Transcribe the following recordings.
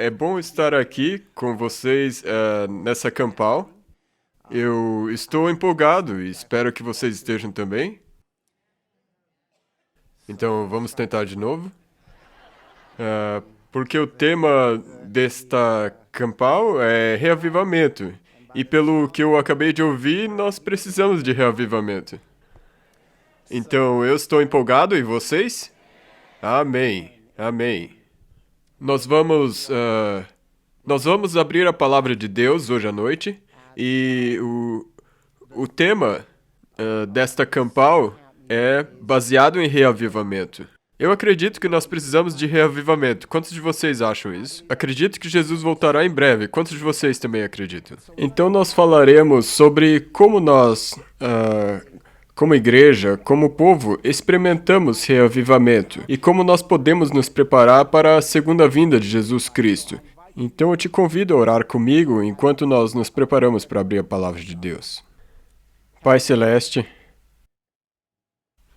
É bom estar aqui com vocês nessa campal. Eu estou empolgado e espero que vocês estejam também. Então vamos tentar de novo. Porque o tema desta campal é reavivamento. E pelo que eu acabei de ouvir, nós precisamos de reavivamento. Então eu estou empolgado e vocês? Amém. Amém. Nós vamos abrir a palavra de Deus hoje à noite e o tema desta campal é baseado em reavivamento. Eu acredito que nós precisamos de reavivamento. Quantos de vocês acham isso? Acredito que Jesus voltará em breve. Quantos de vocês também acreditam? Então nós falaremos sobre como nós, como igreja, como povo, experimentamos reavivamento e como nós podemos nos preparar para a segunda vinda de Jesus Cristo. Então eu te convido a orar comigo enquanto nós nos preparamos para abrir a palavra de Deus. Pai Celeste,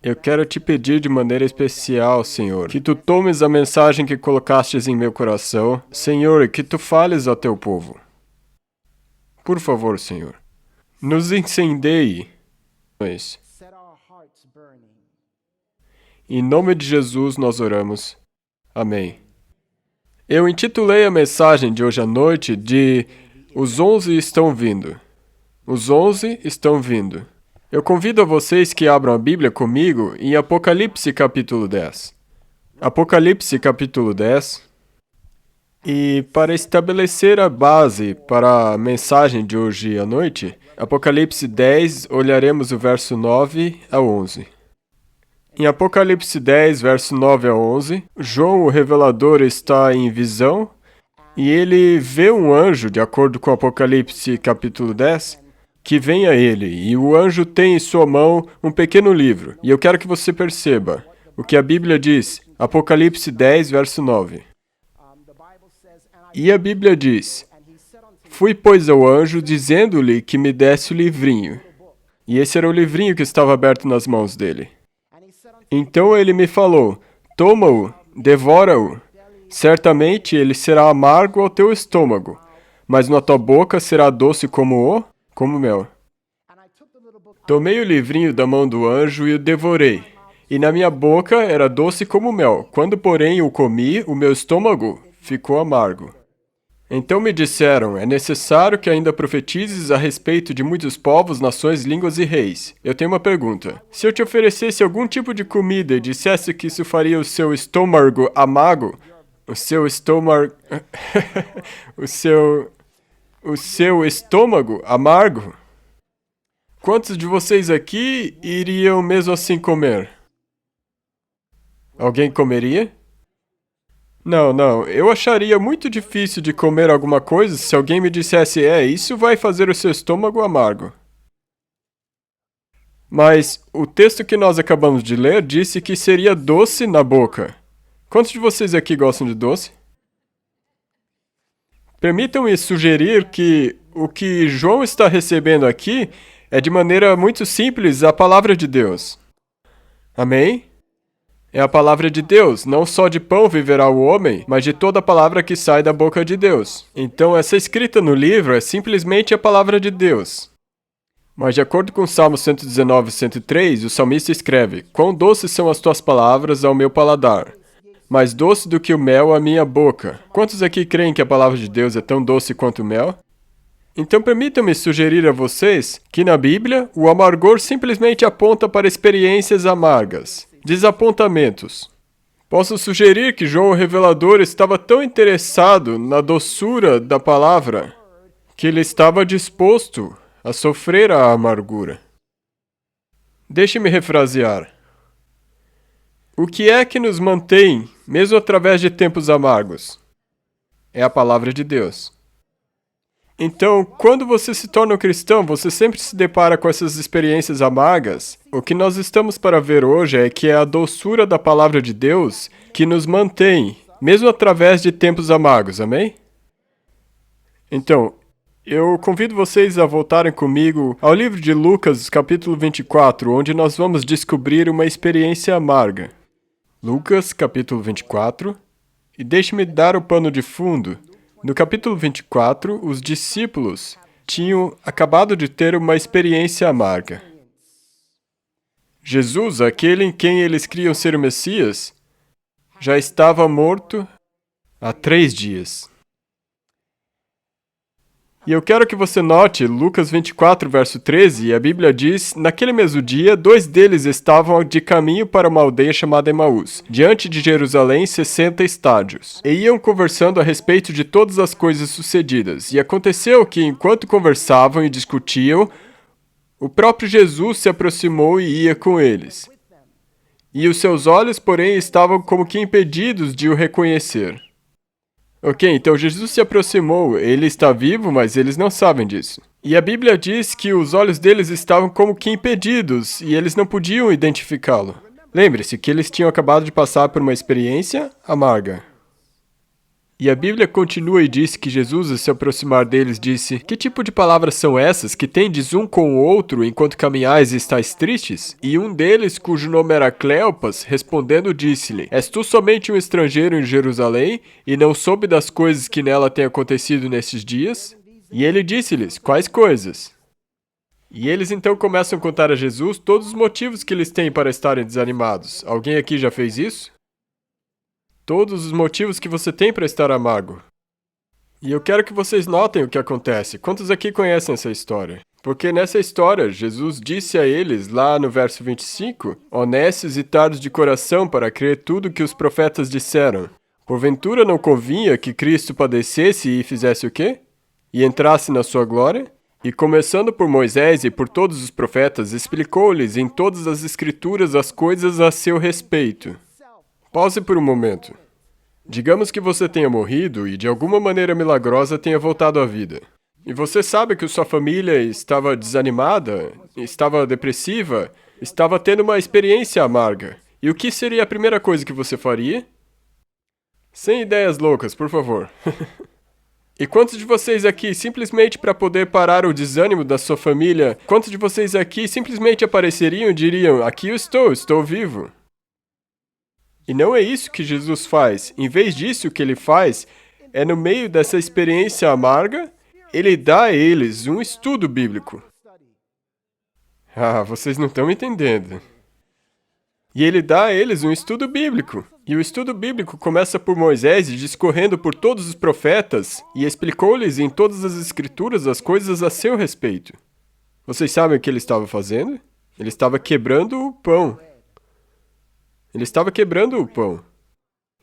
eu quero te pedir de maneira especial, Senhor, que tu tomes a mensagem que colocastes em meu coração, Senhor, e que tu fales ao teu povo. Por favor, Senhor, nos incendeie. Em nome de Jesus nós oramos. Amém. Eu intitulei a mensagem de hoje à noite de Os 11 estão vindo. Os 11 estão vindo. Eu convido a vocês que abram a Bíblia comigo em Apocalipse capítulo 10. Apocalipse capítulo 10. E para estabelecer a base para a mensagem de hoje à noite, Apocalipse 10, olharemos o verso 9 a 11. Em Apocalipse 10, verso 9 a 11, João, o revelador, está em visão e ele vê um anjo, de acordo com Apocalipse capítulo 10, que vem a ele, e o anjo tem em sua mão um pequeno livro. E eu quero que você perceba o que a Bíblia diz, Apocalipse 10, verso 9. E a Bíblia diz: Fui, pois, ao anjo, dizendo-lhe que me desse o livrinho. E esse era o livrinho que estava aberto nas mãos dele. Então ele me falou: Toma-o, devora-o. Certamente ele será amargo ao teu estômago, mas na tua boca será doce como mel. Tomei o livrinho da mão do anjo e o devorei. E na minha boca era doce como mel. Quando, porém, o comi, o meu estômago ficou amargo. Então me disseram: é necessário que ainda profetizes a respeito de muitos povos, nações, línguas e reis. Eu tenho uma pergunta. Se eu te oferecesse algum tipo de comida e dissesse que isso faria o seu estômago amargo, o seu estômago amargo, quantos de vocês aqui iriam mesmo assim comer? Alguém comeria? Não. Eu acharia muito difícil de comer alguma coisa se alguém me dissesse: isso vai fazer o seu estômago amargo. Mas o texto que nós acabamos de ler disse que seria doce na boca. Quantos de vocês aqui gostam de doce? Permitam-me sugerir que o que João está recebendo aqui é, de maneira muito simples, a palavra de Deus. Amém? É a palavra de Deus. Não só de pão viverá o homem, mas de toda a palavra que sai da boca de Deus. Então, essa escrita no livro é simplesmente a palavra de Deus. Mas, de acordo com Salmo 119, 103, o salmista escreve: Quão doces são as tuas palavras ao meu paladar, mais doce do que o mel à minha boca. Quantos aqui creem que a palavra de Deus é tão doce quanto o mel? Então permitam-me sugerir a vocês que na Bíblia o amargor simplesmente aponta para experiências amargas, desapontamentos. Posso sugerir que João o Revelador estava tão interessado na doçura da palavra que ele estava disposto a sofrer a amargura. Deixe-me refrasear. O que é que nos mantém, mesmo através de tempos amargos? É a palavra de Deus. Então, quando você se torna um cristão, você sempre se depara com essas experiências amargas. O que nós estamos para ver hoje é que é a doçura da palavra de Deus que nos mantém, mesmo através de tempos amargos, amém? Então, eu convido vocês a voltarem comigo ao livro de Lucas, capítulo 24, onde nós vamos descobrir uma experiência amarga. Lucas, capítulo 24, e deixe-me dar o pano de fundo No capítulo 24, os discípulos tinham acabado de ter uma experiência amarga. Jesus, aquele em quem eles criam ser o Messias, já estava morto há 3 dias. E eu quero que você note Lucas 24, verso 13, e a Bíblia diz, naquele mesmo dia, 2 deles estavam de caminho para uma aldeia chamada Emaús, diante de Jerusalém, 60 estádios, e iam conversando a respeito de todas as coisas sucedidas. E aconteceu que, enquanto conversavam e discutiam, o próprio Jesus se aproximou e ia com eles. E os seus olhos, porém, estavam como que impedidos de o reconhecer. Ok, então Jesus se aproximou, ele está vivo, mas eles não sabem disso. E a Bíblia diz que os olhos deles estavam como que impedidos e eles não podiam identificá-lo. Lembre-se que eles tinham acabado de passar por uma experiência amarga. E a Bíblia continua e diz que Jesus, ao se aproximar deles, disse: Que tipo de palavras são essas que tendes um com o outro enquanto caminhais e estáis tristes? E um deles, cujo nome era Cleopas, respondendo disse-lhe: És tu somente um estrangeiro em Jerusalém e não soube das coisas que nela têm acontecido nesses dias? E ele disse-lhes: Quais coisas? E eles então começam a contar a Jesus todos os motivos que eles têm para estarem desanimados. Alguém aqui já fez isso? Todos os motivos que você tem para estar amargo. E eu quero que vocês notem o que acontece. Quantos aqui conhecem essa história? Porque nessa história, Jesus disse a eles, lá no verso 25, honestos e tardos de coração para crer tudo que os profetas disseram. Porventura não convinha que Cristo padecesse e fizesse o quê? E entrasse na sua glória? E começando por Moisés e por todos os profetas, explicou-lhes em todas as escrituras as coisas a seu respeito. Pause por um momento. Digamos que você tenha morrido e de alguma maneira milagrosa tenha voltado à vida. E você sabe que sua família estava desanimada, estava depressiva, estava tendo uma experiência amarga. E o que seria a primeira coisa que você faria? Sem ideias loucas, por favor. E quantos de vocês aqui, simplesmente para poder parar o desânimo da sua família, quantos de vocês aqui simplesmente apareceriam e diriam: Aqui eu estou vivo? E não é isso que Jesus faz. Em vez disso, o que ele faz é, no meio dessa experiência amarga, ele dá a eles um estudo bíblico. Ah, vocês não estão entendendo. E ele dá a eles um estudo bíblico. E o estudo bíblico começa por Moisés, discorrendo por todos os profetas, e explicou-lhes em todas as escrituras as coisas a seu respeito. Vocês sabem o que ele estava fazendo? Ele estava quebrando o pão. Ele estava quebrando o pão.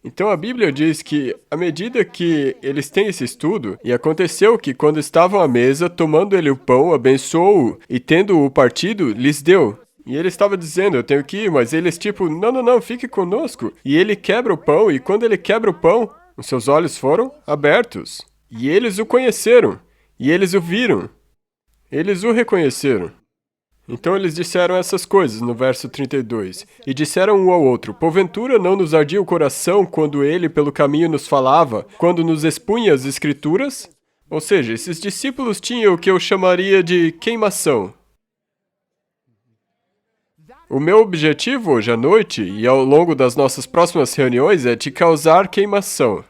Então a Bíblia diz que, à medida que eles têm esse estudo, e aconteceu que, quando estavam à mesa, tomando ele o pão, abençoou-o, e tendo-o partido, lhes deu. E ele estava dizendo: Eu tenho que ir, mas eles tipo: Não, fique conosco. E ele quebra o pão, e quando ele quebra o pão, os seus olhos foram abertos. E eles o conheceram, e eles o viram. Eles o reconheceram. Então eles disseram essas coisas, no verso 32. E disseram um ao outro: Porventura não nos ardia o coração quando ele pelo caminho nos falava, quando nos expunha as escrituras? Ou seja, esses discípulos tinham o que eu chamaria de queimação. O meu objetivo hoje à noite e ao longo das nossas próximas reuniões é te causar queimação.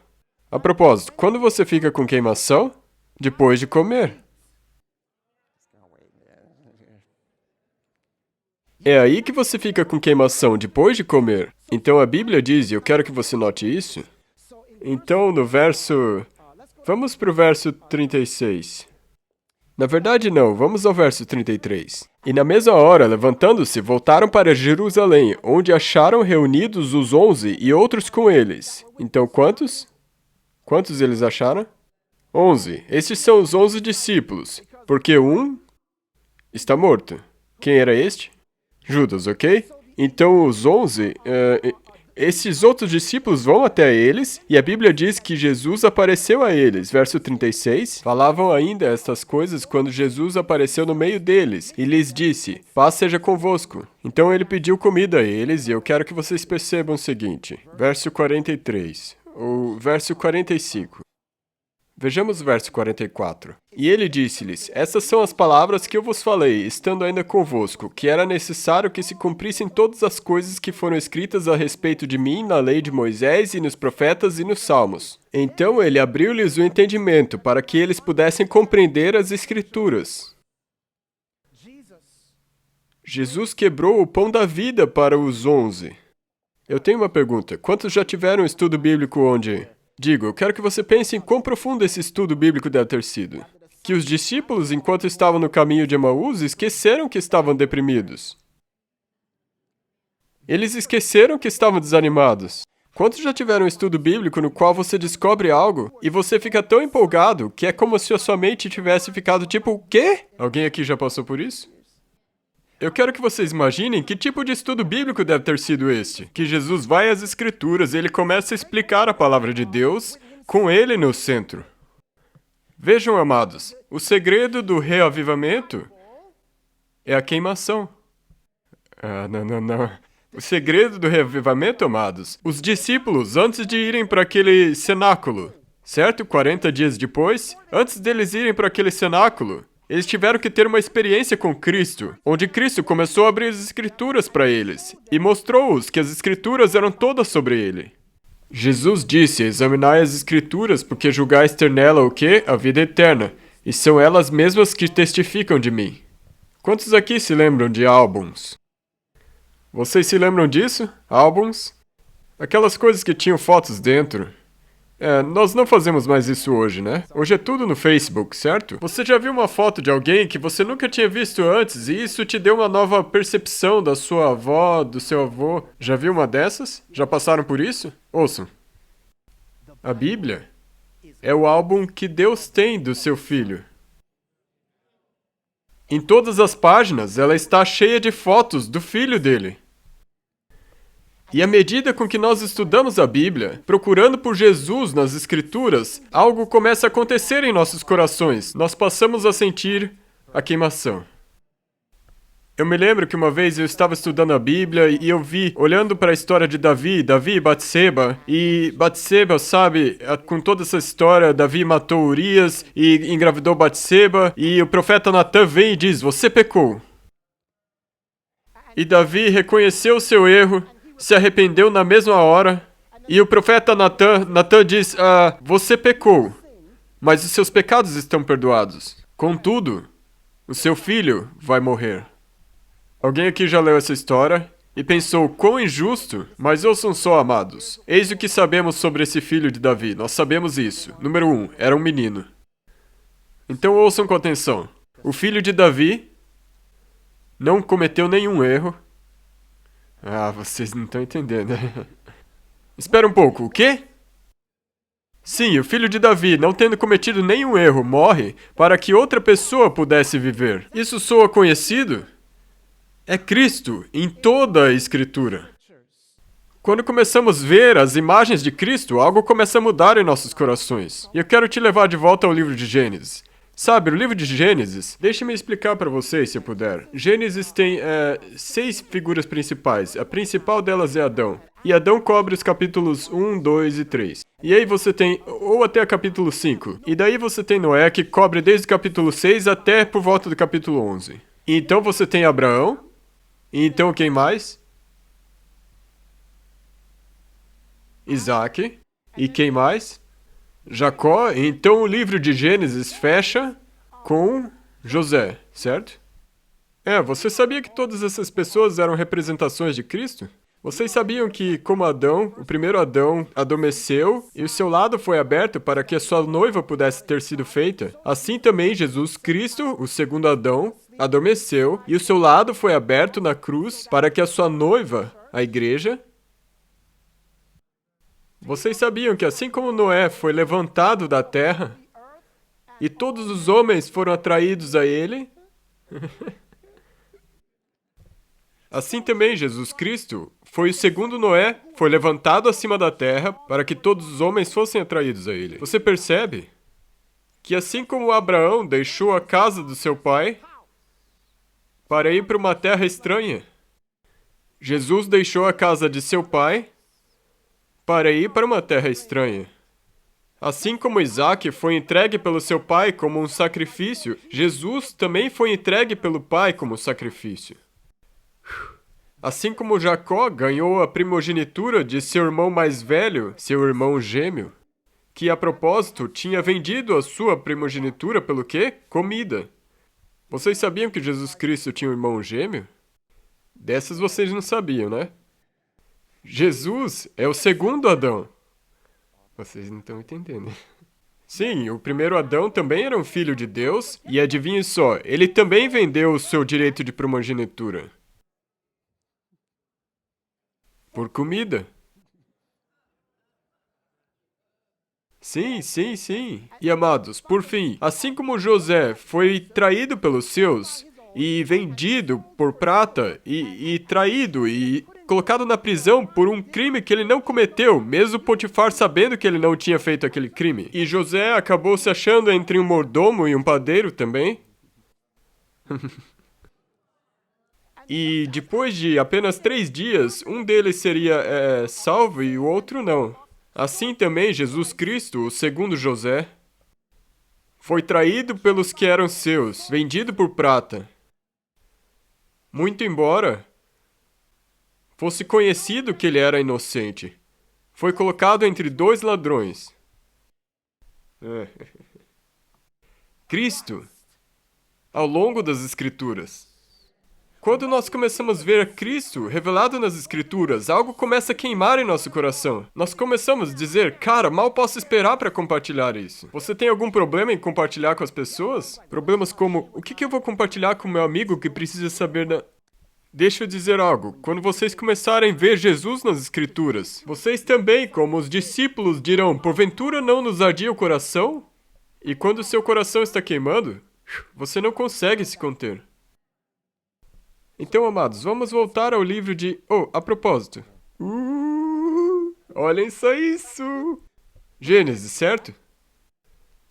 A propósito, quando você fica com queimação? Depois de comer. É aí que você fica com queimação, depois de comer. Então a Bíblia diz, e eu quero que você note isso. Então no verso... Vamos para o verso 36. Na verdade não, vamos ao verso 33. E na mesma hora, levantando-se, voltaram para Jerusalém, onde acharam reunidos os 11 e outros com eles. Então quantos? Quantos eles acharam? 11. Estes são os 11 discípulos, porque um está morto. Quem era este? Judas, ok? Então os 11, esses outros discípulos vão até eles, e a Bíblia diz que Jesus apareceu a eles. Verso 36, falavam ainda estas coisas quando Jesus apareceu no meio deles, e lhes disse: Paz seja convosco. Então ele pediu comida a eles, e eu quero que vocês percebam o seguinte. Verso 43, ou verso 45. Vejamos o verso 44. E ele disse-lhes: Essas são as palavras que eu vos falei, estando ainda convosco, que era necessário que se cumprissem todas as coisas que foram escritas a respeito de mim na lei de Moisés e nos profetas e nos salmos. Então ele abriu-lhes o entendimento, para que eles pudessem compreender as Escrituras. Jesus quebrou o pão da vida para os 11. Eu tenho uma pergunta. Quantos já tiveram um estudo bíblico onde... Digo, eu quero que você pense em quão profundo esse estudo bíblico deve ter sido. Que os discípulos, enquanto estavam no caminho de Emaús, esqueceram que estavam deprimidos. Eles esqueceram que estavam desanimados. Quantos já tiveram um estudo bíblico no qual você descobre algo e você fica tão empolgado que é como se a sua mente tivesse ficado tipo, o quê? Alguém aqui já passou por isso? Eu quero que vocês imaginem que tipo de estudo bíblico deve ter sido este. Que Jesus vai às Escrituras e ele começa a explicar a palavra de Deus com ele no centro. Vejam, amados, o segredo do reavivamento é a queimação. Não. O segredo do reavivamento, amados, os discípulos, antes de irem para aquele cenáculo, certo? 40 dias depois, antes deles irem para aquele cenáculo, eles tiveram que ter uma experiência com Cristo, onde Cristo começou a abrir as Escrituras para eles e mostrou-os que as Escrituras eram todas sobre ele. Jesus disse: Examinai as Escrituras, porque julgais ter nela o quê? A vida eterna, e são elas mesmas que testificam de mim. Quantos aqui se lembram de álbuns? Vocês se lembram disso? Álbuns? Aquelas coisas que tinham fotos dentro. Nós não fazemos mais isso hoje, né? Hoje é tudo no Facebook, certo? Você já viu uma foto de alguém que você nunca tinha visto antes e isso te deu uma nova percepção da sua avó, do seu avô? Já viu uma dessas? Já passaram por isso? Ouçam. A Bíblia é o álbum que Deus tem do seu filho. Em todas as páginas, ela está cheia de fotos do filho dele. E à medida com que nós estudamos a Bíblia, procurando por Jesus nas Escrituras, algo começa a acontecer em nossos corações. Nós passamos a sentir a queimação. Eu me lembro que uma vez eu estava estudando a Bíblia e eu vi, olhando para a história de Davi e Batseba, e Batseba, sabe, com toda essa história, Davi matou Urias e engravidou Batseba, e o profeta Natan vem e diz: Você pecou. E Davi reconheceu o seu erro, se arrependeu na mesma hora, e o profeta Natan diz: Você pecou, mas os seus pecados estão perdoados. Contudo, o seu filho vai morrer. Alguém aqui já leu essa história e pensou: quão injusto? Mas ouçam só, amados. Eis o que sabemos sobre esse filho de Davi. Nós sabemos isso. Número 1, era um menino. Então ouçam com atenção. O filho de Davi não cometeu nenhum erro. Vocês não estão entendendo. Espera um pouco, o quê? Sim, o filho de Davi, não tendo cometido nenhum erro, morre para que outra pessoa pudesse viver. Isso soa conhecido? É Cristo em toda a Escritura. Quando começamos a ver as imagens de Cristo, algo começa a mudar em nossos corações. E eu quero te levar de volta ao livro de Gênesis. Sabe, o livro de Gênesis, deixe-me explicar para vocês, se eu puder. Gênesis tem 6 figuras principais. A principal delas é Adão. E Adão cobre os capítulos 1, 2 e 3. E aí você tem, ou até o capítulo 5. E daí você tem Noé, que cobre desde o capítulo 6 até por volta do capítulo 11. E então você tem Abraão. E então quem mais? Isaac. E quem mais? Jacó. Então o livro de Gênesis fecha com José, certo? Você sabia que todas essas pessoas eram representações de Cristo? Vocês sabiam que, como Adão, o primeiro Adão adormeceu e o seu lado foi aberto para que a sua noiva pudesse ter sido feita? Assim também Jesus Cristo, o segundo Adão, adormeceu e o seu lado foi aberto na cruz para que a sua noiva, a igreja... Vocês sabiam que assim como Noé foi levantado da terra e todos os homens foram atraídos a ele, assim também Jesus Cristo foi o segundo Noé, foi levantado acima da terra para que todos os homens fossem atraídos a ele. Você percebe que assim como Abraão deixou a casa do seu pai para ir para uma terra estranha, Jesus deixou a casa de seu pai para ir para uma terra estranha. Assim como Isaac foi entregue pelo seu pai como um sacrifício, Jesus também foi entregue pelo pai como sacrifício. Assim como Jacó ganhou a primogenitura de seu irmão mais velho, seu irmão gêmeo, que a propósito tinha vendido a sua primogenitura pelo quê? Comida. Vocês sabiam que Jesus Cristo tinha um irmão gêmeo? Dessas vocês não sabiam, né? Jesus é o segundo Adão. Vocês não estão entendendo. Sim, o primeiro Adão também era um filho de Deus, e adivinhe só, ele também vendeu o seu direito de primogenitura. Por comida. Sim, sim, sim. E amados, por fim, assim como José foi traído pelos seus, e vendido por prata, e traído, e colocado na prisão por um crime que ele não cometeu, mesmo Potifar sabendo que ele não tinha feito aquele crime. E José acabou se achando entre um mordomo e um padeiro também. E depois de apenas 3 dias, um deles seria salvo e o outro não. Assim também Jesus Cristo, o segundo José, foi traído pelos que eram seus, vendido por prata. Muito embora fosse conhecido que ele era inocente, foi colocado entre 2 ladrões. Cristo, ao longo das Escrituras. Quando nós começamos a ver Cristo revelado nas Escrituras, algo começa a queimar em nosso coração. Nós começamos a dizer, cara, mal posso esperar para compartilhar isso. Você tem algum problema em compartilhar com as pessoas? Problemas como, o que eu vou compartilhar com meu amigo que precisa saber da... Deixa eu dizer algo. Quando vocês começarem a ver Jesus nas Escrituras, vocês também, como os discípulos, dirão, porventura não nos ardia o coração? E quando o seu coração está queimando, você não consegue se conter. Então, amados, vamos voltar ao livro de... Oh, a propósito. Olhem só isso! Gênesis, certo?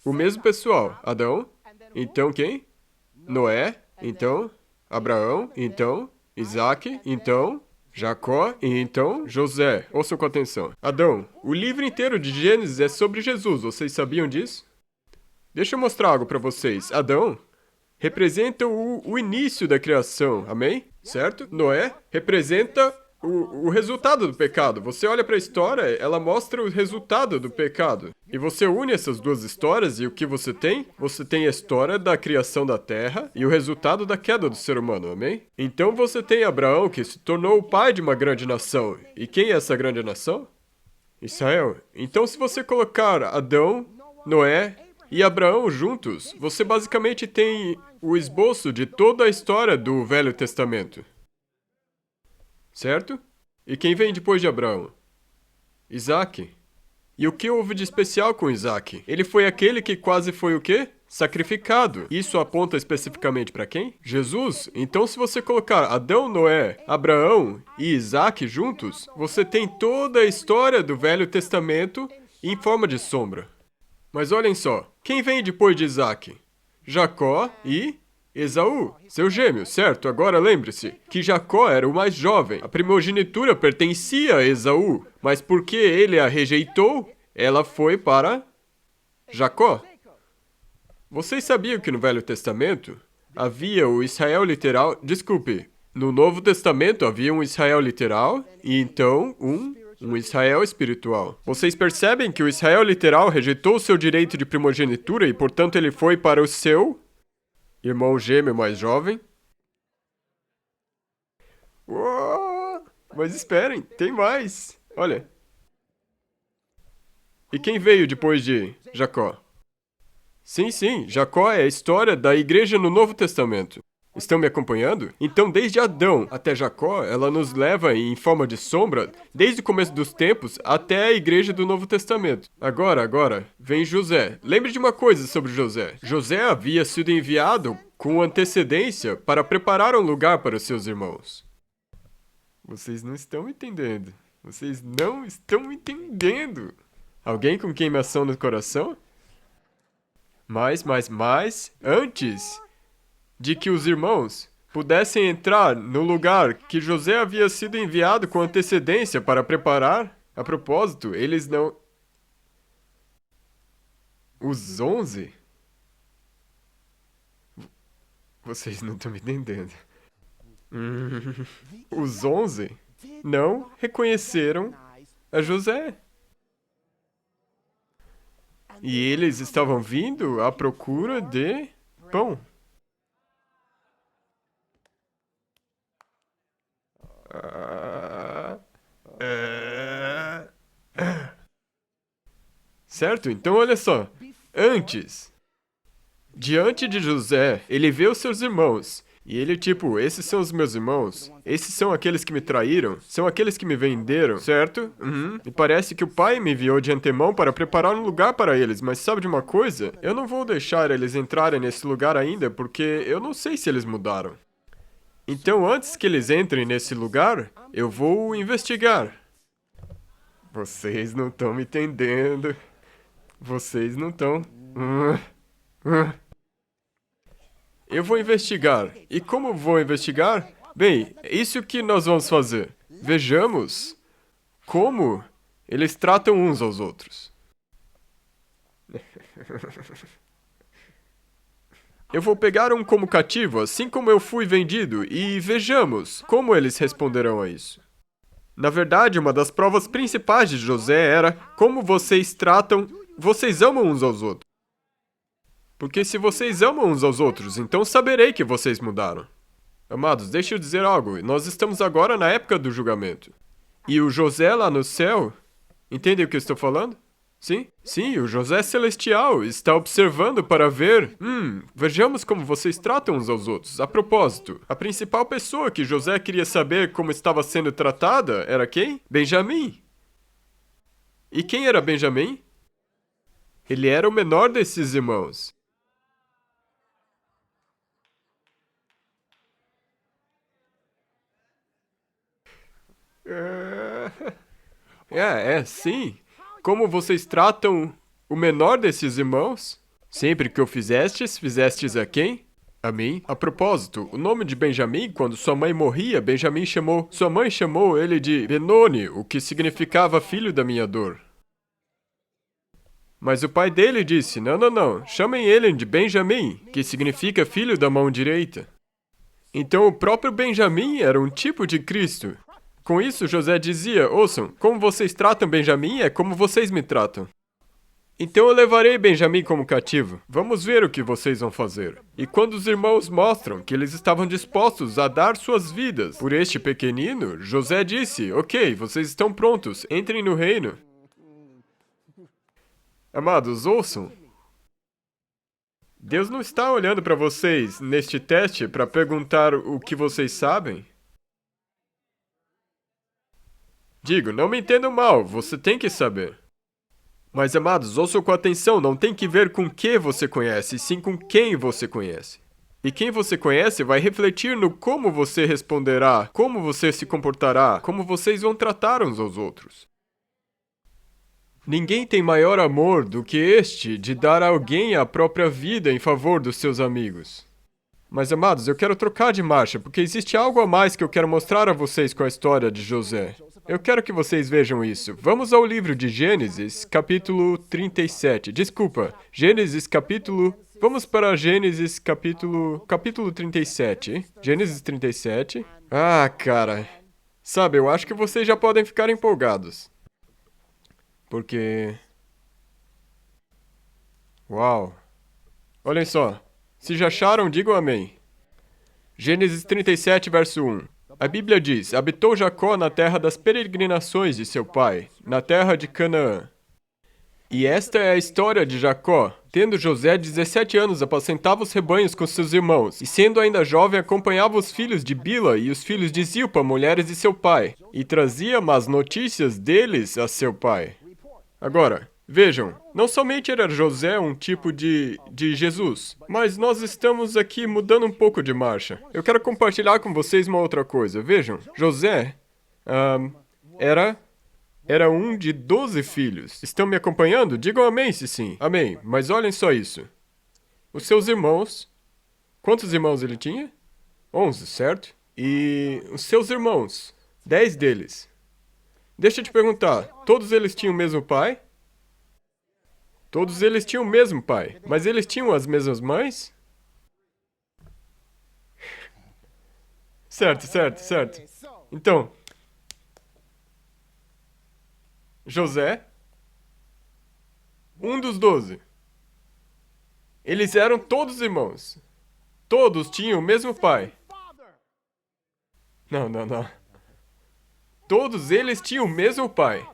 O mesmo pessoal. Adão. Então quem? Noé. Então Abraão. Então Isaac. Então Jacó. E então José. Ouçam com atenção. Adão. O livro inteiro de Gênesis é sobre Jesus. Vocês sabiam disso? Deixa eu mostrar algo para vocês. Adão representa o início da criação, amém? Certo? Noé representa o resultado do pecado. Você olha para a história, ela mostra o resultado do pecado. E você une essas duas histórias e o que você tem? Você tem a história da criação da terra e o resultado da queda do ser humano, amém? Então você tem Abraão, que se tornou o pai de uma grande nação. E quem é essa grande nação? Israel. Então se você colocar Adão, Noé e Abraão juntos, você basicamente tem o esboço de toda a história do Velho Testamento. Certo? E quem vem depois de Abraão? Isaac. E o que houve de especial com Isaac? Ele foi aquele que quase foi o quê? Sacrificado. Isso aponta especificamente para quem? Jesus. Então, se você colocar Adão, Noé, Abraão e Isaac juntos, você tem toda a história do Velho Testamento em forma de sombra. Mas olhem só, quem vem depois de Isaac? Jacó e Esaú, seu gêmeo, certo? Agora lembre-se que Jacó era o mais jovem. A primogenitura pertencia a Esaú, mas porque ele a rejeitou, ela foi para Jacó. Vocês sabiam que no Velho Testamento havia o Israel literal... Desculpe, no Novo Testamento havia um Israel literal e então um Israel espiritual. Vocês percebem que o Israel literal rejeitou o seu direito de primogenitura e, portanto, ele foi para o seu irmão gêmeo mais jovem? Uou! Mas esperem, tem mais. Olha. E quem veio depois de Jacó? Sim, sim, Jacó é a história da igreja no Novo Testamento. Estão me acompanhando? Então, desde Adão até Jacó, ela nos leva em forma de sombra, desde o começo dos tempos até a igreja do Novo Testamento. Agora, vem José. Lembre de uma coisa sobre José. José havia sido enviado com antecedência para preparar um lugar para os seus irmãos. Vocês não estão entendendo. Vocês não estão entendendo. Alguém com queimação no coração? Mas, antes de que os irmãos pudessem entrar no lugar que José havia sido enviado com antecedência para preparar, a propósito, eles não... Os 11? Vocês não estão me entendendo. Os 11 não reconheceram a José. E eles estavam vindo à procura de pão. Certo? Então, olha só. Diante de José, ele vê os seus irmãos. E ele, tipo, esses são os meus irmãos. Esses são aqueles que me traíram. São aqueles que me venderam, certo? E parece que o pai me enviou de antemão para preparar um lugar para eles. Mas sabe de uma coisa? Eu não vou deixar eles entrarem nesse lugar ainda, porque eu não sei se eles mudaram. Então, antes que eles entrem nesse lugar, eu vou investigar. Vocês não estão me entendendo. Vocês não estão. Eu vou investigar. E como vou investigar? Bem, é isso que nós vamos fazer. Vejamos como eles tratam uns aos outros. Eu vou pegar um como cativo, assim como eu fui vendido, e vejamos como eles responderão a isso. Na verdade, uma das provas principais de José era como vocês tratam, vocês amam uns aos outros. Porque se vocês amam uns aos outros, então saberei que vocês mudaram. Amados, deixa eu dizer algo. Nós estamos agora na época do julgamento. E o José lá no céu, entendem o que eu estou falando? Sim? Sim, o José Celestial está observando para ver. Vejamos como vocês tratam uns aos outros. A propósito, a principal pessoa que José queria saber como estava sendo tratada era quem? Benjamim. E quem era Benjamim? Ele era o menor desses irmãos. Sim. Como vocês tratam o menor desses irmãos? Sempre que o fizestes a quem? A mim. A propósito, o nome de Benjamim, quando sua mãe morria, sua mãe chamou ele de Benoni, o que significava filho da minha dor. Mas o pai dele disse, não, chamem ele de Benjamim, que significa filho da mão direita. Então o próprio Benjamim era um tipo de Cristo. Com isso, José dizia, ouçam, como vocês tratam Benjamim é como vocês me tratam. Então eu levarei Benjamim como cativo. Vamos ver o que vocês vão fazer. E quando os irmãos mostram que eles estavam dispostos a dar suas vidas por este pequenino, José disse, ok, vocês estão prontos, entrem no reino. Amados, ouçam. Deus não está olhando para vocês neste teste para perguntar o que vocês sabem. Digo, não me entendam mal, você tem que saber. Mas, amados, ouçam com atenção, não tem que ver com o que você conhece, sim com quem você conhece. E quem você conhece vai refletir no como você responderá, como você se comportará, como vocês vão tratar uns aos outros. Ninguém tem maior amor do que este de dar a alguém a própria vida em favor dos seus amigos. Mas, amados, eu quero trocar de marcha, porque existe algo a mais que eu quero mostrar a vocês com a história de José. Eu quero que vocês vejam isso. Vamos ao livro de Gênesis, capítulo 37. Desculpa, Gênesis, capítulo... Vamos para Gênesis, capítulo 37. Gênesis 37. Ah, cara. Sabe, eu acho que vocês já podem ficar empolgados. Porque... Uau. Olhem só. Se já acharam, digam amém. Gênesis 37, verso 1. A Bíblia diz, habitou Jacó na terra das peregrinações de seu pai, na terra de Canaã. E esta é a história de Jacó. Tendo José 17 anos, apacentava os rebanhos com seus irmãos, e sendo ainda jovem, acompanhava os filhos de Bila e os filhos de Zilpa, mulheres de seu pai, e trazia más notícias deles a seu pai. Agora, vejam, não somente era José um tipo de Jesus, mas nós estamos aqui mudando um pouco de marcha. Eu quero compartilhar com vocês uma outra coisa. Vejam, José era um de 12 filhos. Estão me acompanhando? Digam amém se sim. Amém. Mas olhem só isso. Os seus irmãos... Quantos irmãos ele tinha? 11, certo? E os seus irmãos, 10 deles. Deixa eu te perguntar, todos eles tinham o mesmo pai? Todos eles tinham o mesmo pai, mas eles tinham as mesmas mães? Certo, certo, certo. Então, José, um dos 12. Eles eram todos irmãos. Todos tinham o mesmo pai. Não, não, não. Todos eles tinham o mesmo pai,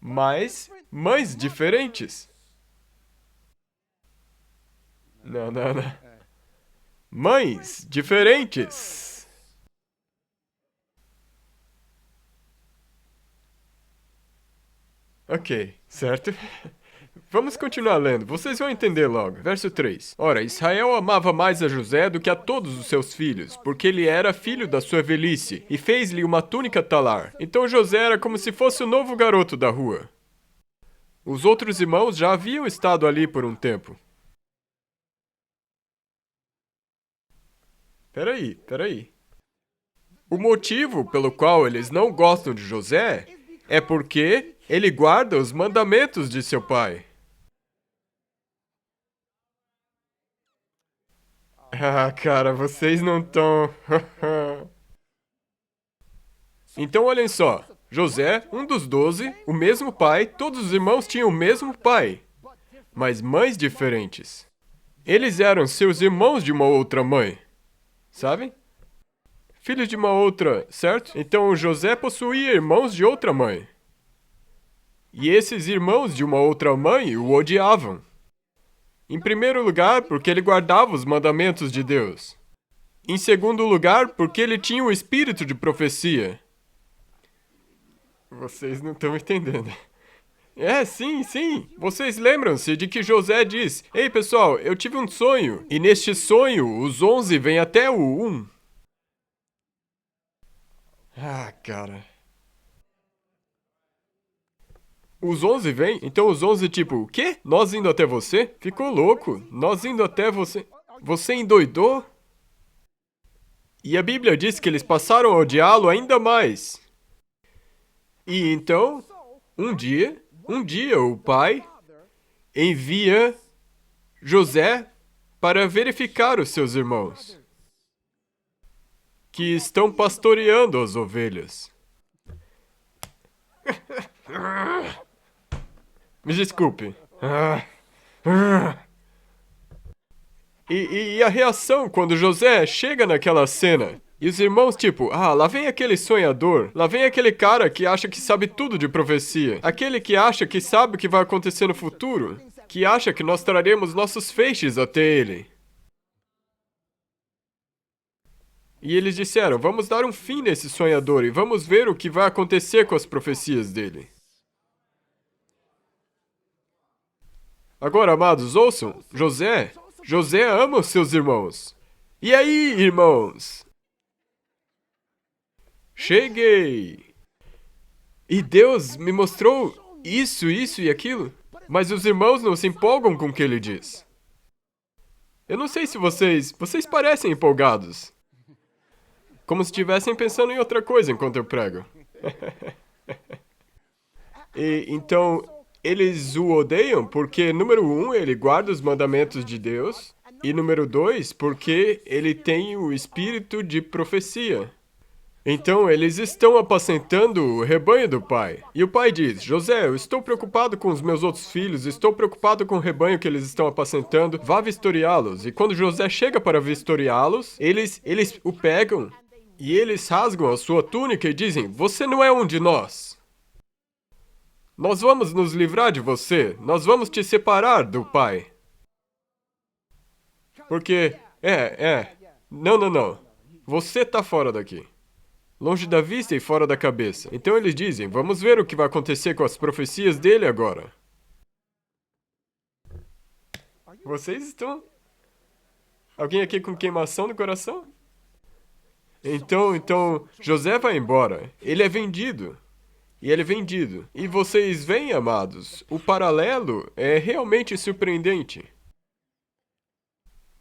mas mães diferentes. Não, não, não. Mães diferentes. Ok, certo? Vamos continuar lendo, vocês vão entender logo. Verso 3. Ora, Israel amava mais a José do que a todos os seus filhos, porque ele era filho da sua velhice, e fez-lhe uma túnica talar. Então José era como se fosse o novo garoto da rua. Os outros irmãos já haviam estado ali por um tempo. Peraí. O motivo pelo qual eles não gostam de José é porque ele guarda os mandamentos de seu pai. Ah, cara, vocês não estão. Então, olhem só. José, um dos 12, o mesmo pai, todos os irmãos tinham o mesmo pai, mas mães diferentes. Eles eram seus irmãos de uma outra mãe, sabem? Filhos de uma outra, certo? Então José possuía irmãos de outra mãe. E esses irmãos de uma outra mãe o odiavam. Em primeiro lugar, porque ele guardava os mandamentos de Deus. Em segundo lugar, porque ele tinha o espírito de profecia. Vocês não estão entendendo. Sim. Vocês lembram-se de que José diz: Ei, pessoal, eu tive um sonho, e neste sonho os 11 vêm até o 1. Ah, cara. Os 11 vêm? Então os 11 tipo, o quê? Nós indo até você? Ficou louco. Nós indo até você. Você endoidou? E a Bíblia diz que eles passaram a odiá-lo ainda mais. E então, um dia o pai envia José para verificar os seus irmãos, que estão pastoreando as ovelhas. Me desculpe. E a reação quando José chega naquela cena? E os irmãos, tipo, lá vem aquele sonhador, lá vem aquele cara que acha que sabe tudo de profecia, aquele que acha que sabe o que vai acontecer no futuro, que acha que nós traremos nossos feixes até ele. E eles disseram, vamos dar um fim nesse sonhador e vamos ver o que vai acontecer com as profecias dele. Agora, amados, ouçam, José ama os seus irmãos. E aí, irmãos? Cheguei! E Deus me mostrou isso e aquilo, mas os irmãos não se empolgam com o que ele diz. Eu não sei se vocês parecem empolgados. Como se estivessem pensando em outra coisa enquanto eu prego. E então, eles o odeiam porque, número 1, ele guarda os mandamentos de Deus, e número 2, porque ele tem o espírito de profecia. Então, eles estão apacentando o rebanho do pai. E o pai diz, José, eu estou preocupado com os meus outros filhos, estou preocupado com o rebanho que eles estão apacentando, vá vistoriá-los. E quando José chega para vistoriá-los, eles o pegam e eles rasgam a sua túnica e dizem, você não é um de nós. Nós vamos nos livrar de você, nós vamos te separar do pai. Porque, não, você está fora daqui. Longe da vista e fora da cabeça. Então eles dizem, vamos ver o que vai acontecer com as profecias dele agora. Vocês estão... Alguém aqui com queimação no coração? Então, José vai embora. Ele é vendido. E ele é vendido. E vocês veem, amados, o paralelo é realmente surpreendente.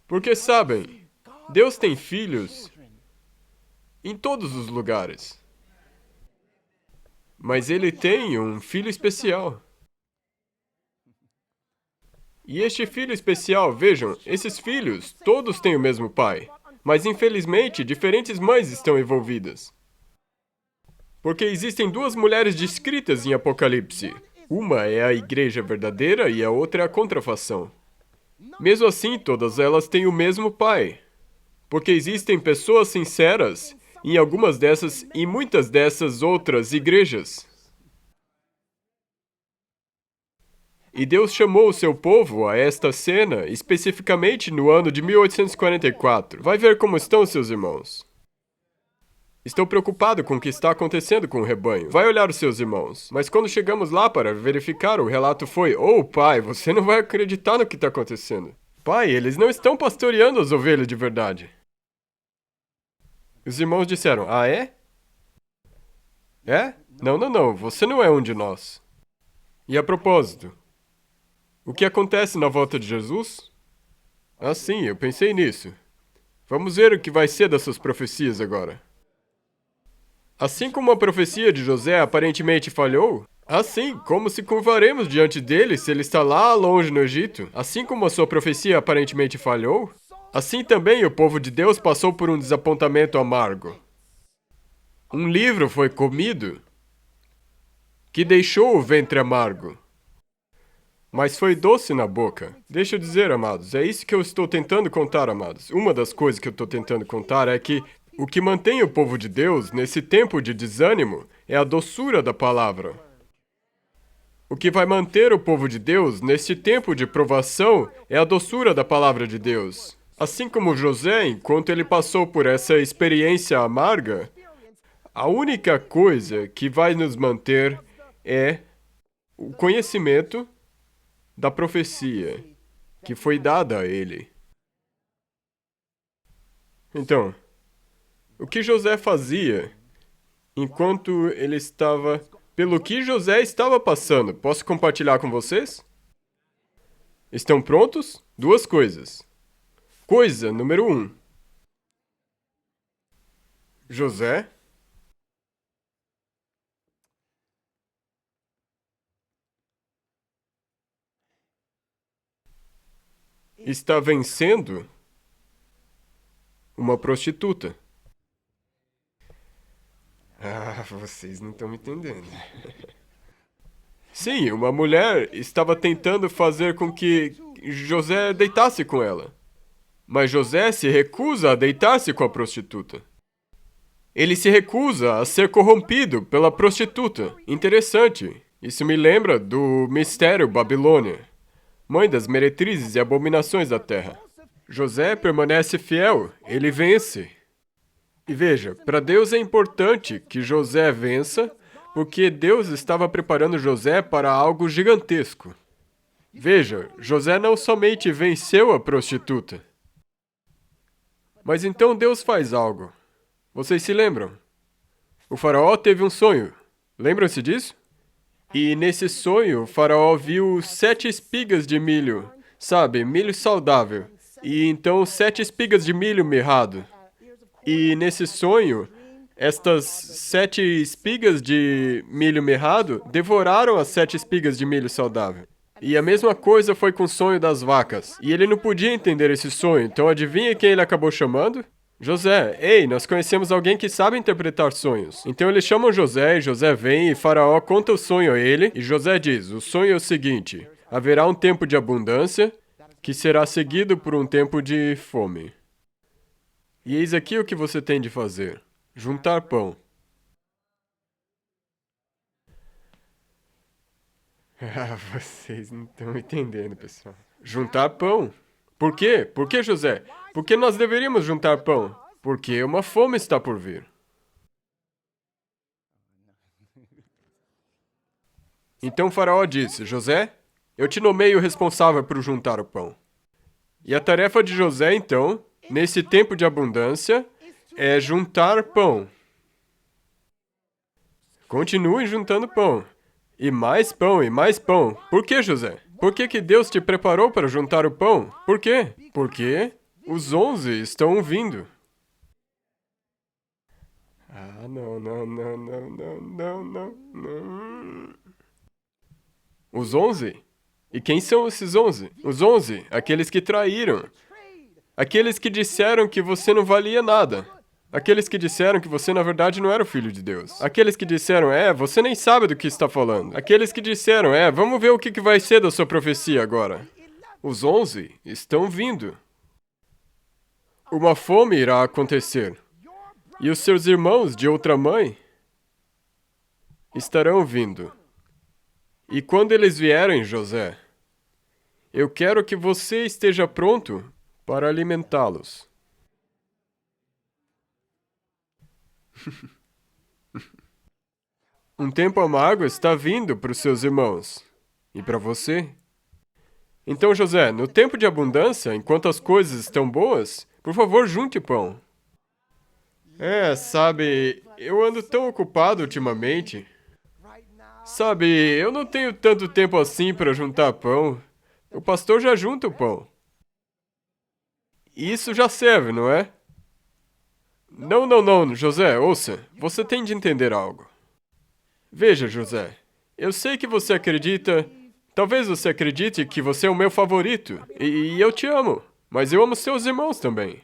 Porque sabem, Deus tem filhos em todos os lugares. Mas ele tem um filho especial. E este filho especial, vejam, esses filhos, todos têm o mesmo pai. Mas infelizmente, diferentes mães estão envolvidas. Porque existem duas mulheres descritas em Apocalipse. Uma é a igreja verdadeira e a outra é a contrafação. Mesmo assim, todas elas têm o mesmo pai. Porque existem pessoas sinceras em algumas dessas e muitas dessas outras igrejas. E Deus chamou o seu povo a esta cena especificamente no ano de 1844. Vai ver como estão seus irmãos. Estou preocupado com o que está acontecendo com o rebanho. Vai olhar os seus irmãos. Mas quando chegamos lá para verificar, o relato foi: "Oh, pai, você não vai acreditar no que está acontecendo. Pai, eles não estão pastoreando as ovelhas de verdade." Os irmãos disseram: "Ah, é? É? Não, não, não, você não é um de nós." E a propósito, o que acontece na volta de Jesus? Ah, sim, eu pensei nisso. Vamos ver o que vai ser dessas profecias agora. Assim como a profecia de José aparentemente falhou, assim como se curvaremos diante dele se ele está lá longe no Egito, assim como a sua profecia aparentemente falhou, assim também o povo de Deus passou por um desapontamento amargo. Um livro foi comido que deixou o ventre amargo, mas foi doce na boca. Deixa eu dizer, amados, é isso que eu estou tentando contar, amados. Uma das coisas que eu estou tentando contar é que o que mantém o povo de Deus nesse tempo de desânimo é a doçura da palavra. O que vai manter o povo de Deus neste tempo de provação é a doçura da palavra de Deus. Assim como José, enquanto ele passou por essa experiência amarga, a única coisa que vai nos manter é o conhecimento da profecia que foi dada a ele. Então, o que José fazia enquanto ele estava... Pelo que José estava passando, posso compartilhar com vocês? Estão prontos? Duas coisas. Coisa número 1. José está vencendo uma prostituta. Ah, vocês não estão me entendendo. Sim, uma mulher estava tentando fazer com que José deitasse com ela. Mas José se recusa a deitar-se com a prostituta. Ele se recusa a ser corrompido pela prostituta. Interessante. Isso me lembra do mistério Babilônia, mãe das meretrizes e abominações da terra. José permanece fiel, ele vence. E veja, para Deus é importante que José vença, porque Deus estava preparando José para algo gigantesco. Veja, José não somente venceu a prostituta, mas então Deus faz algo. Vocês se lembram? O faraó teve um sonho. Lembram-se disso? E nesse sonho, o faraó viu 7 espigas de milho, sabe, milho saudável. E então 7 espigas de milho mirrado. E nesse sonho, estas 7 espigas de milho mirrado devoraram as 7 espigas de milho saudável. E a mesma coisa foi com o sonho das vacas. E ele não podia entender esse sonho, então adivinha quem ele acabou chamando? José. Ei, nós conhecemos alguém que sabe interpretar sonhos. Então eles chamam José, e José vem, e Faraó conta o sonho a ele, e José diz: o sonho é o seguinte: haverá um tempo de abundância, que será seguido por um tempo de fome. E eis aqui o que você tem de fazer: juntar pão. Ah, vocês não estão entendendo, pessoal. Juntar pão. Por quê? Por que, José? Por que nós deveríamos juntar pão? Porque uma fome está por vir. Então Faraó disse: José, eu te nomeio responsável por juntar o pão. E a tarefa de José, então, nesse tempo de abundância, é juntar pão. Continue juntando pão. E mais pão, e mais pão. Por que, José? Por que que Deus te preparou para juntar o pão? Por quê? Porque os 11 estão vindo. Ah, não, não, não, não, não, não, não, não. Os 11? E quem são esses 11? Os 11, aqueles que traíram. Aqueles que disseram que você não valia nada. Aqueles que disseram que você, na verdade, não era o filho de Deus. Aqueles que disseram, você nem sabe do que está falando. Aqueles que disseram, vamos ver o que vai ser da sua profecia agora. Os 11 estão vindo. Uma fome irá acontecer. E os seus irmãos de outra mãe estarão vindo. E quando eles vierem, José, eu quero que você esteja pronto para alimentá-los. Um tempo amargo está vindo para os seus irmãos. E para você. Então, José, no tempo de abundância, enquanto as coisas estão boas, por favor, junte pão. Sabe, eu ando tão ocupado ultimamente. Sabe, eu não tenho tanto tempo assim para juntar pão. O pastor já junta o pão. Isso já serve, não é? Não, José, ouça, você tem de entender algo. Veja, José, eu sei que você acredita... Talvez você acredite que você é o meu favorito, e eu te amo, mas eu amo seus irmãos também.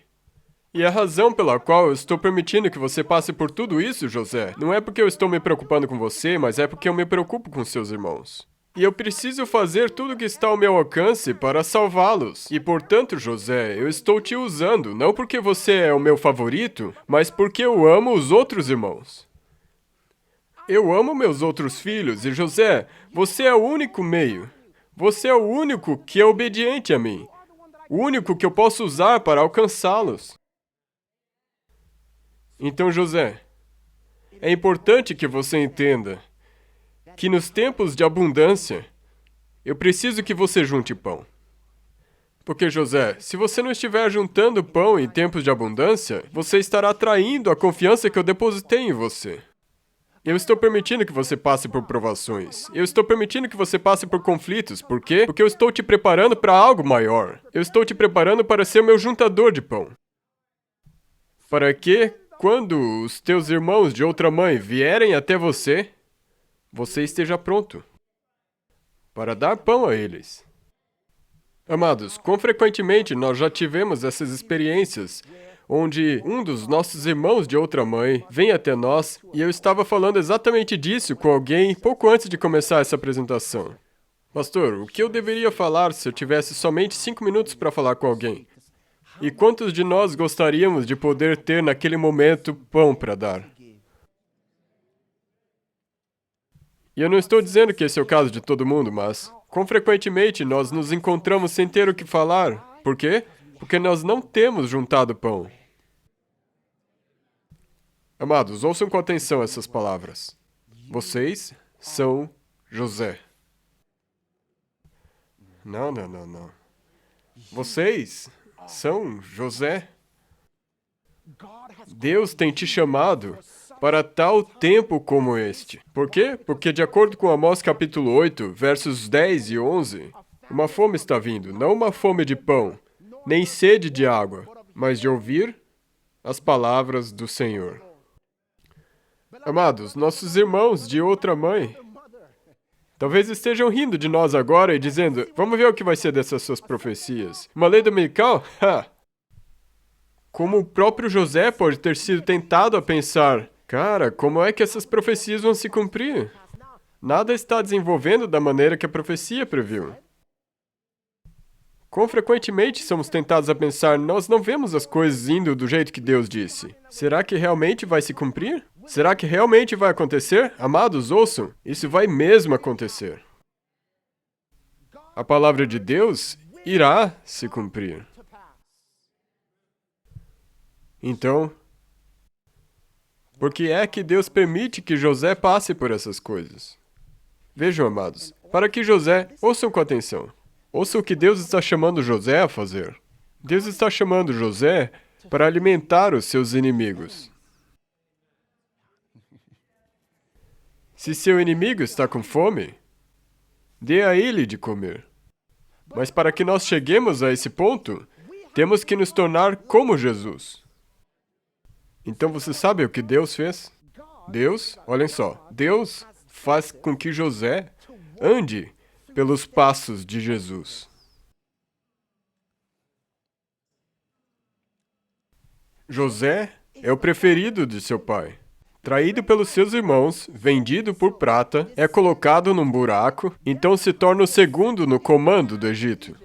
E a razão pela qual eu estou permitindo que você passe por tudo isso, José, não é porque eu estou me preocupando com você, mas é porque eu me preocupo com seus irmãos. E eu preciso fazer tudo o que está ao meu alcance para salvá-los. E, portanto, José, eu estou te usando, não porque você é o meu favorito, mas porque eu amo os outros irmãos. Eu amo meus outros filhos, e José, você é o único meio. Você é o único que é obediente a mim. O único que eu posso usar para alcançá-los. Então, José, é importante que você entenda que nos tempos de abundância, eu preciso que você junte pão. Porque, José, se você não estiver juntando pão em tempos de abundância, você estará traindo a confiança que eu depositei em você. Eu estou permitindo que você passe por provações. Eu estou permitindo que você passe por conflitos. Por quê? Porque eu estou te preparando para algo maior. Eu estou te preparando para ser meu juntador de pão. Para que, quando os teus irmãos de outra mãe vierem até você, você esteja pronto para dar pão a eles. Amados, quão frequentemente nós já tivemos essas experiências onde um dos nossos irmãos de outra mãe vem até nós, e eu estava falando exatamente disso com alguém pouco antes de começar essa apresentação. Pastor, o que eu deveria falar se eu tivesse somente 5 minutos para falar com alguém? E quantos de nós gostaríamos de poder ter naquele momento pão para dar? E eu não estou dizendo que esse é o caso de todo mundo, mas quão frequentemente nós nos encontramos sem ter o que falar. Por quê? Porque nós não temos juntado pão. Amados, ouçam com atenção essas palavras. Vocês são José. Não. Vocês são José. Deus tem te chamado para tal tempo como este. Por quê? Porque de acordo com Amós capítulo 8, versos 10 e 11, uma fome está vindo, não uma fome de pão, nem sede de água, mas de ouvir as palavras do Senhor. Amados, nossos irmãos de outra mãe talvez estejam rindo de nós agora e dizendo, vamos ver o que vai ser dessas suas profecias. Uma lei dominical? Como o próprio José pode ter sido tentado a pensar, cara, como é que essas profecias vão se cumprir? Nada está desenvolvendo da maneira que a profecia previu. Quão frequentemente somos tentados a pensar, nós não vemos as coisas indo do jeito que Deus disse. Será que realmente vai se cumprir? Será que realmente vai acontecer? Amados, ouçam, isso vai mesmo acontecer. A palavra de Deus irá se cumprir. Então, por que é que Deus permite que José passe por essas coisas? Vejam, amados, para que José, ouçam com atenção, ouçam o que Deus está chamando José a fazer. Deus está chamando José para alimentar os seus inimigos. Se seu inimigo está com fome, dê a ele de comer. Mas para que nós cheguemos a esse ponto, temos que nos tornar como Jesus. Então você sabe o que Deus fez? Deus, olhem só, Deus faz com que José ande pelos passos de Jesus. José é o preferido de seu pai. Traído pelos seus irmãos, vendido por prata, é colocado num buraco, então se torna o segundo no comando do Egito.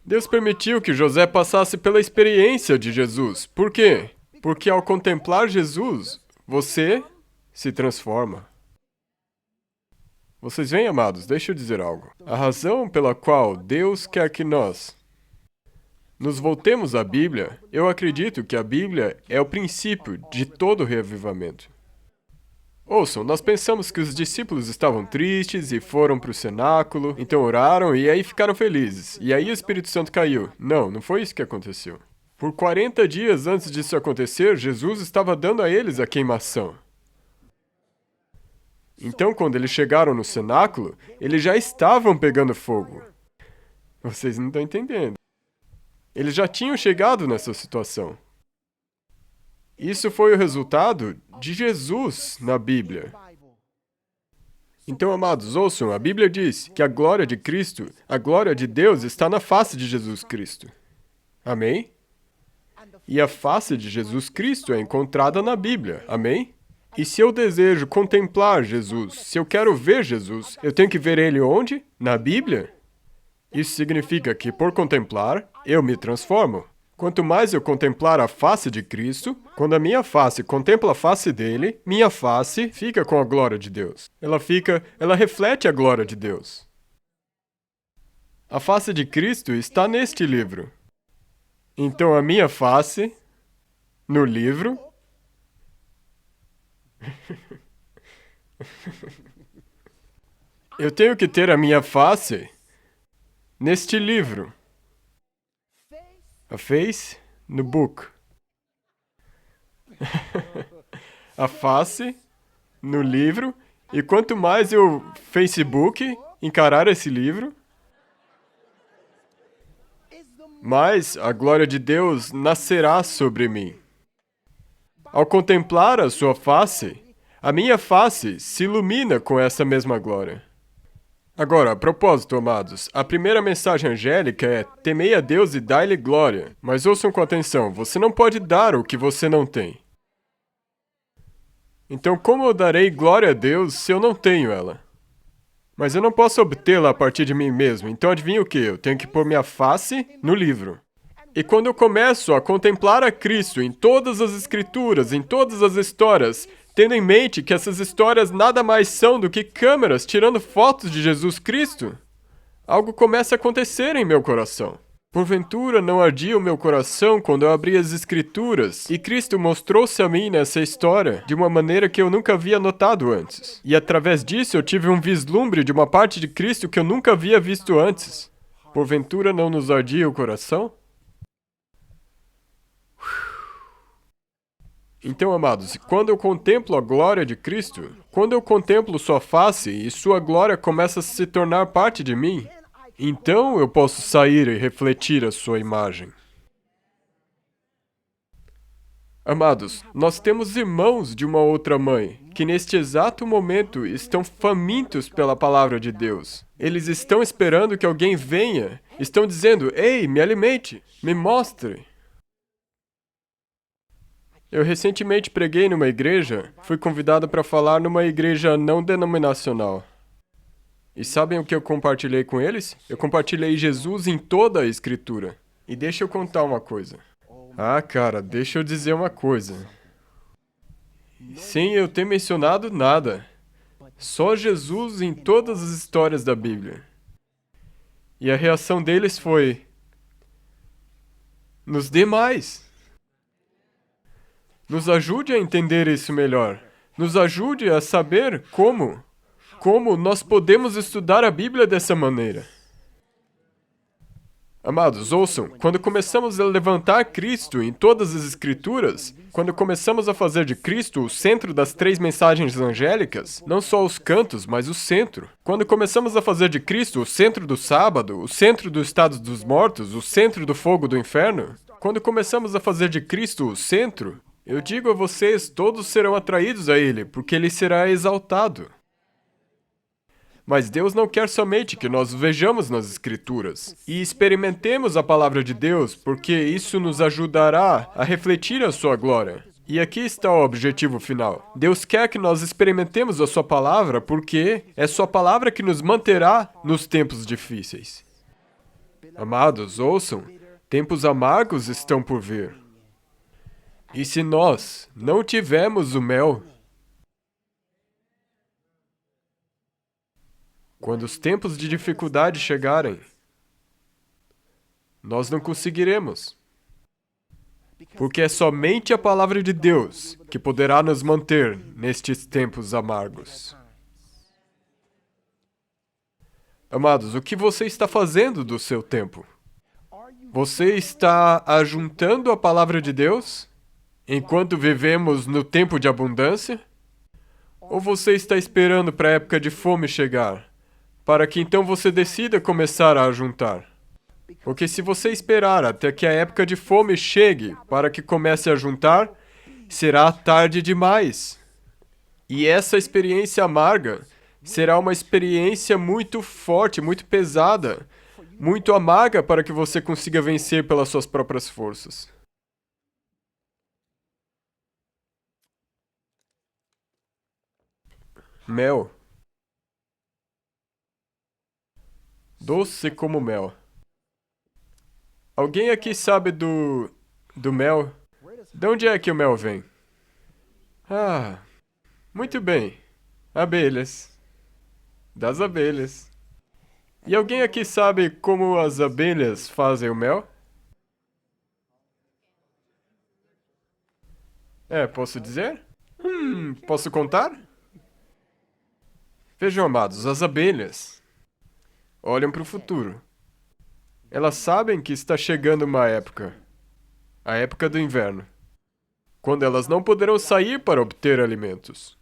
Deus permitiu que José passasse pela experiência de Jesus. Por quê? Porque ao contemplar Jesus, você se transforma. Vocês veem, amados, deixa eu dizer algo. A razão pela qual Deus quer que nós nos voltemos à Bíblia, eu acredito que a Bíblia é o princípio de todo reavivamento. Ouçam, nós pensamos que os discípulos estavam tristes e foram para o cenáculo, então oraram e aí ficaram felizes. E aí o Espírito Santo caiu. Não, não foi isso que aconteceu. Por 40 dias antes disso acontecer, Jesus estava dando a eles a queimação. Então, quando eles chegaram no cenáculo, eles já estavam pegando fogo. Vocês não estão entendendo. Eles já tinham chegado nessa situação. Isso foi o resultado de Jesus na Bíblia. Então, amados, ouçam, a Bíblia diz que a glória de Cristo, a glória de Deus está na face de Jesus Cristo. Amém? E a face de Jesus Cristo é encontrada na Bíblia. Amém? E se eu desejo contemplar Jesus, se eu quero ver Jesus, eu tenho que ver Ele onde? Na Bíblia? Isso significa que, por contemplar, eu me transformo. Quanto mais eu contemplar a face de Cristo, quando a minha face contempla a face dele, minha face fica com a glória de Deus. Ela reflete a glória de Deus. A face de Cristo está neste livro. Então a minha face, no livro, eu tenho que ter a minha face neste livro. A face no book. A face no livro. E quanto mais eu Facebook encarar esse livro, mais a glória de Deus nascerá sobre mim. Ao contemplar a sua face, a minha face se ilumina com essa mesma glória. Agora, a propósito, amados, a primeira mensagem angélica é: temei a Deus e dai-lhe glória. Mas ouçam com atenção, você não pode dar o que você não tem. Então, como eu darei glória a Deus se eu não tenho ela? Mas eu não posso obtê-la a partir de mim mesmo, então adivinha o que? Eu tenho que pôr minha face no livro. E quando eu começo a contemplar a Cristo em todas as Escrituras, em todas as histórias, tendo em mente que essas histórias nada mais são do que câmeras tirando fotos de Jesus Cristo, algo começa a acontecer em meu coração. Porventura não ardia o meu coração quando eu abri as Escrituras, e Cristo mostrou-se a mim nessa história de uma maneira que eu nunca havia notado antes. E através disso eu tive um vislumbre de uma parte de Cristo que eu nunca havia visto antes. Porventura não nos ardia o coração? Então, amados, quando eu contemplo a glória de Cristo, quando eu contemplo sua face e sua glória começa a se tornar parte de mim, então eu posso sair e refletir a sua imagem. Amados, nós temos irmãos de uma outra mãe, que neste exato momento estão famintos pela palavra de Deus. Eles estão esperando que alguém venha, estão dizendo: ei, me alimente, me mostre. Eu recentemente preguei numa igreja, fui convidado para falar numa igreja não denominacional. E sabem o que eu compartilhei com eles? Eu compartilhei Jesus em toda a Escritura. E deixa eu contar uma coisa. Ah, cara, deixa eu dizer uma coisa. Sem eu ter mencionado nada. Só Jesus em todas as histórias da Bíblia. E a reação deles foi: nos dê mais. Nos ajude a entender isso melhor. Nos ajude a saber como nós podemos estudar a Bíblia dessa maneira. Amados, ouçam, quando começamos a levantar Cristo em todas as Escrituras, quando começamos a fazer de Cristo o centro das 3 mensagens angélicas, não só os cantos, mas o centro. Quando começamos a fazer de Cristo o centro do sábado, o centro do estado dos mortos, o centro do fogo do inferno, quando começamos a fazer de Cristo o centro, Eu digo a vocês, todos serão atraídos a ele, porque ele será exaltado. Mas Deus não quer somente que nós vejamos nas Escrituras e experimentemos a palavra de Deus, porque isso nos ajudará a refletir a sua glória. E aqui está o objetivo final. Deus quer que nós experimentemos a sua palavra, porque é sua palavra que nos manterá nos tempos difíceis. Amados, ouçam, tempos amargos estão por vir. E se nós não tivermos o mel, quando os tempos de dificuldade chegarem, nós não conseguiremos. Porque é somente a palavra de Deus que poderá nos manter nestes tempos amargos. Amados, o que você está fazendo do seu tempo? Você está ajuntando a palavra de Deus enquanto vivemos no tempo de abundância? Ou você está esperando para a época de fome chegar, para que então você decida começar a ajuntar? Porque se você esperar até que a época de fome chegue para que comece a juntar, será tarde demais. E essa experiência amarga será uma experiência muito forte, muito pesada, muito amarga para que você consiga vencer pelas suas próprias forças. Mel. Doce como mel. Alguém aqui sabe do mel? De onde é que o mel vem? Ah, muito bem. Abelhas. Das abelhas. E alguém aqui sabe como as abelhas fazem o mel? Posso dizer? Posso contar? Vejam, amados, as abelhas olham para o futuro. Elas sabem que está chegando uma época, a época do inverno, quando elas não poderão sair para obter alimentos.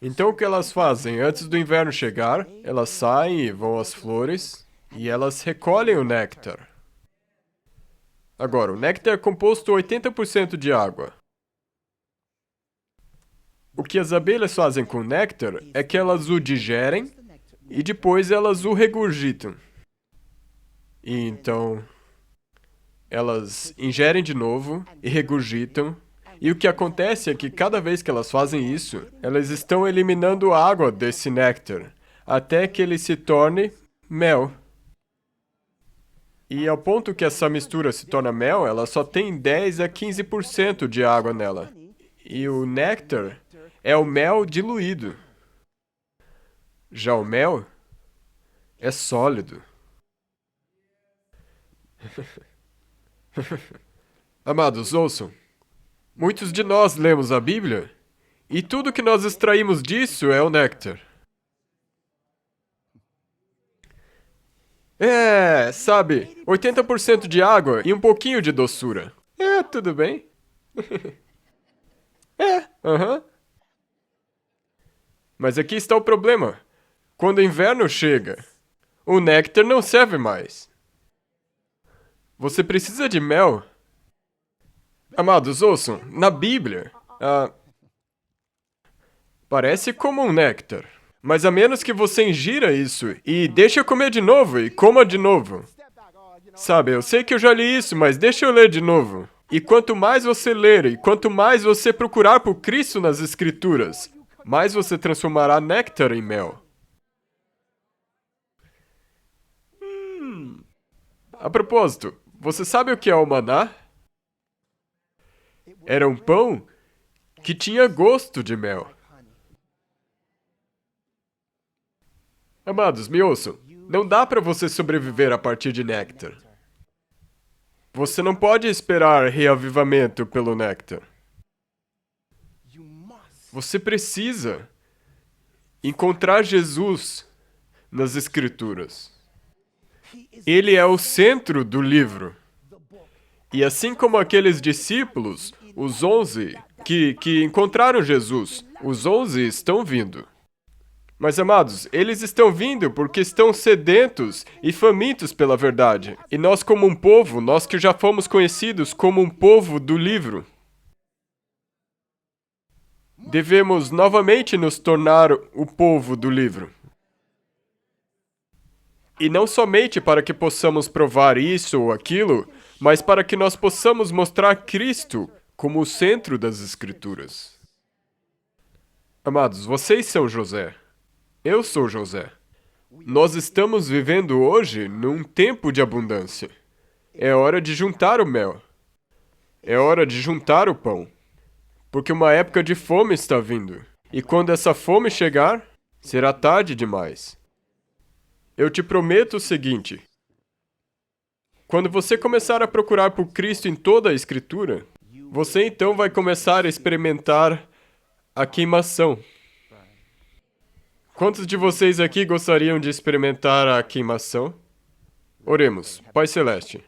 Então o que elas fazem? Antes do inverno chegar, elas saem e vão às flores e elas recolhem o néctar. Agora, o néctar é composto 80% de água. O que as abelhas fazem com o néctar é que elas o digerem e depois elas o regurgitam. E então, elas ingerem de novo e regurgitam. E o que acontece é que cada vez que elas fazem isso, elas estão eliminando a água desse néctar, até que ele se torne mel. E ao ponto que essa mistura se torna mel, ela só tem 10 a 15% de água nela. E o néctar é o mel diluído. Já o mel é sólido. Amados, ouçam. Muitos de nós lemos a Bíblia e tudo que nós extraímos disso é o néctar. Sabe, 80% de água e um pouquinho de doçura. Tudo bem. Aham. Mas aqui está o problema. Quando o inverno chega, o néctar não serve mais. Você precisa de mel. Amados, ouçam, na Bíblia, parece como um néctar. Mas a menos que você ingira isso e deixe eu comer de novo e coma de novo. Sabe, eu sei que eu já li isso, mas deixa eu ler de novo. E quanto mais você ler e quanto mais você procurar por Cristo nas Escrituras, mais você transformará néctar em mel. A propósito, você sabe o que é o maná? Era um pão que tinha gosto de mel. Amados, me ouçam. Não dá para você sobreviver a partir de néctar. Você não pode esperar reavivamento pelo néctar. Você precisa encontrar Jesus nas Escrituras. Ele é o centro do livro. E assim como aqueles discípulos, os 11 que encontraram Jesus, os 11 estão vindo. Mas, amados, eles estão vindo porque estão sedentos e famintos pela verdade. E nós, como um povo, nós que já fomos conhecidos como um povo do livro, devemos novamente nos tornar o povo do livro. E não somente para que possamos provar isso ou aquilo, mas para que nós possamos mostrar Cristo como o centro das Escrituras. Amados, vocês são José. Eu sou José. Nós estamos vivendo hoje num tempo de abundância. É hora de juntar o mel. É hora de juntar o pão. Porque uma época de fome está vindo. E quando essa fome chegar, será tarde demais. Eu te prometo o seguinte: quando você começar a procurar por Cristo em toda a Escritura, você então vai começar a experimentar a queimação. Quantos de vocês aqui gostariam de experimentar a queimação? Oremos. Pai Celeste,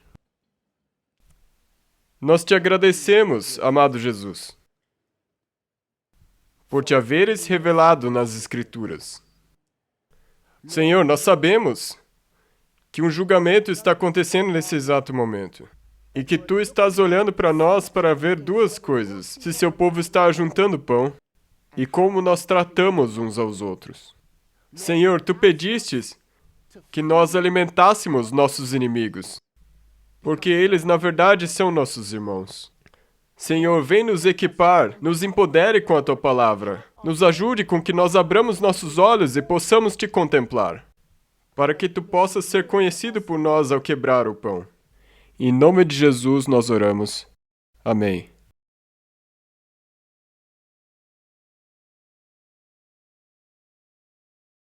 nós te agradecemos, amado Jesus, por te haveres revelado nas Escrituras. Senhor, nós sabemos que um julgamento está acontecendo nesse exato momento. E que tu estás olhando para nós para ver duas coisas: se seu povo está ajuntando pão e como nós tratamos uns aos outros. Senhor, tu pedistes que nós alimentássemos nossos inimigos, porque eles na verdade são nossos irmãos. Senhor, vem nos equipar, nos empodere com a tua palavra, nos ajude com que nós abramos nossos olhos e possamos te contemplar, para que tu possas ser conhecido por nós ao quebrar o pão. Em nome de Jesus nós oramos. Amém.